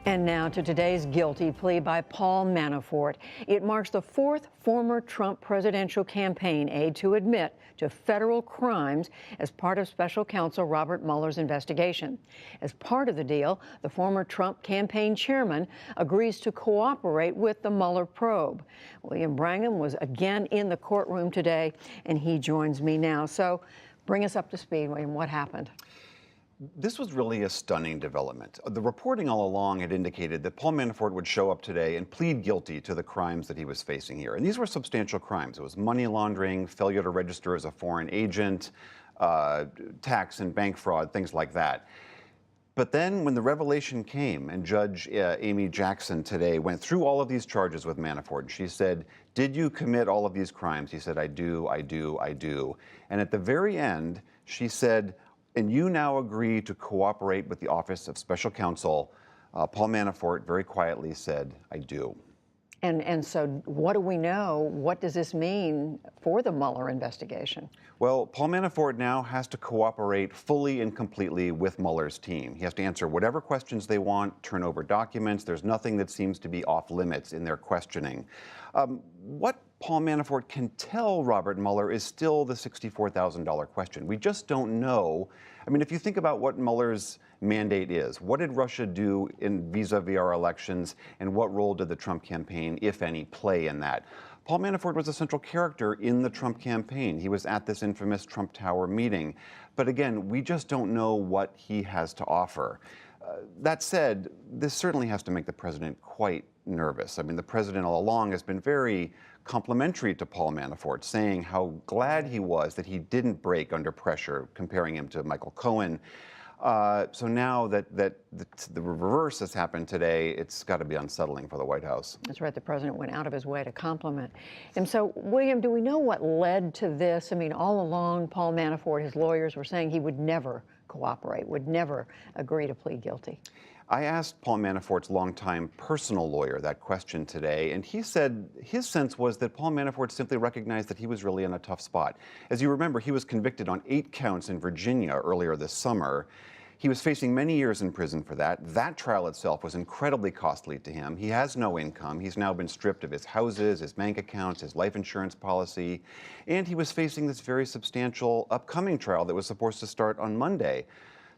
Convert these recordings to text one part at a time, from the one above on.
And now to today's guilty plea by Paul Manafort. It marks the fourth former Trump presidential campaign aide to admit to federal crimes as part of special counsel Robert Mueller's investigation. As part of the deal, the former Trump campaign chairman agrees to cooperate with the Mueller probe. William Brangham was again in the courtroom today, and he joins me now. So bring us up to speed, William. What happened? This was really a stunning development. The reporting all along had indicated that Paul Manafort would show up today and plead guilty to the crimes that he was facing here. And these were substantial crimes. It was money laundering, failure to register as a foreign agent, tax and bank fraud, things like that. But then when the revelation came and Judge Amy Jackson today went through all of these charges with Manafort, and she said, "Did you commit all of these crimes?" He said, "I do, I do, I do." And at the very end, she said, "And you now agree to cooperate with the Office of Special Counsel." Paul Manafort very quietly said, "I do." And so what do we know? What does this mean for the Mueller investigation? Well, Paul Manafort now has to cooperate fully and completely with Mueller's team. He has to answer whatever questions they want, turn over documents. There's nothing that seems to be off limits in their questioning. What Paul Manafort can tell Robert Mueller is still the $64,000 question. We just don't know. I mean, if you think about what Mueller's mandate is, what did Russia do in vis-a-vis our elections, and what role did the Trump campaign, if any, play in that? Paul Manafort was a central character in the Trump campaign. He was at this infamous Trump Tower meeting. But again, we just don't know what he has to offer. That said, this certainly has to make the president quite nervous. I mean, the president all along has been very complimentary to Paul Manafort, saying how glad he was that he didn't break under pressure, comparing him to Michael Cohen. So now that the reverse has happened today, it's got to be unsettling for the White House. That's right. The president went out of his way to compliment him. So, William, do we know what led to this? I mean, all along, Paul Manafort, his lawyers were saying he would never cooperate, would never agree to plead guilty. I asked Paul Manafort's longtime personal lawyer that question today, and he said his sense was that Paul Manafort simply recognized that he was really in a tough spot. As you remember, he was convicted on 8 counts in Virginia earlier this summer. He was facing many years in prison for that. That trial itself was incredibly costly to him. He has no income. He's now been stripped of his houses, his bank accounts, his life insurance policy, and he was facing this very substantial upcoming trial that was supposed to start on Monday.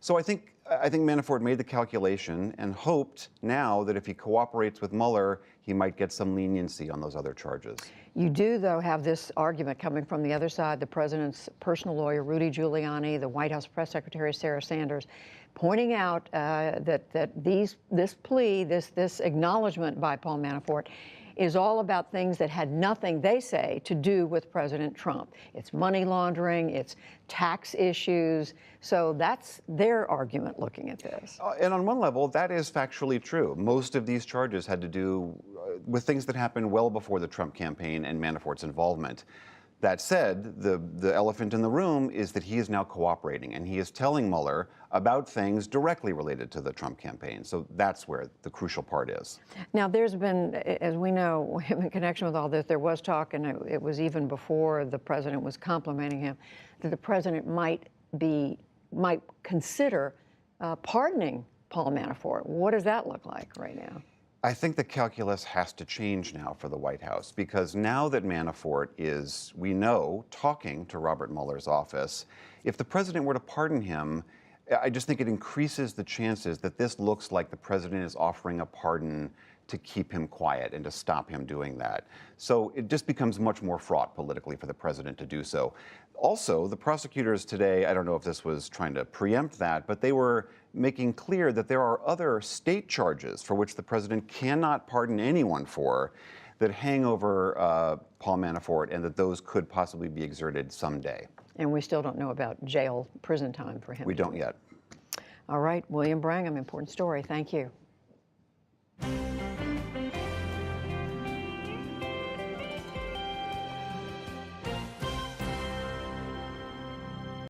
So I think Manafort made the calculation and hoped now that if he cooperates with Mueller, he might get some leniency on those other charges. You do, though, have this argument coming from the other side, the president's personal lawyer, Rudy Giuliani, the White House press secretary, Sarah Sanders, pointing out that this plea, this acknowledgement by Paul Manafort, is all about things that had nothing, they say, to do with President Trump. It's money laundering, it's tax issues. So that's their argument looking at this. And on one level, that is factually true. Most of these charges had to do with things that happened well before the Trump campaign and Manafort's involvement. That said, the elephant in the room is that he is now cooperating, and he is telling Mueller about things directly related to the Trump campaign. So that's where the crucial part is. Now, there's been, as we know, in connection with all this, there was talk, and it was even before the president was complimenting him, that the president might consider pardoning Paul Manafort. What does that look like right now? I think the calculus has to change now for the White House, because now that Manafort is, we know, talking to Robert Mueller's office, if the president were to pardon him, I just think it increases the chances that this looks like the president is offering a pardon to keep him quiet and to stop him doing that. So it just becomes much more fraught politically for the president to do so. Also, the prosecutors today, I don't know if this was trying to preempt that, but they were making clear that there are other state charges for which the president cannot pardon anyone for that hang over Paul Manafort, and that those could possibly be exerted someday. And we still don't know about prison time for him. We don't yet. All right, William Brangham, important story. Thank you.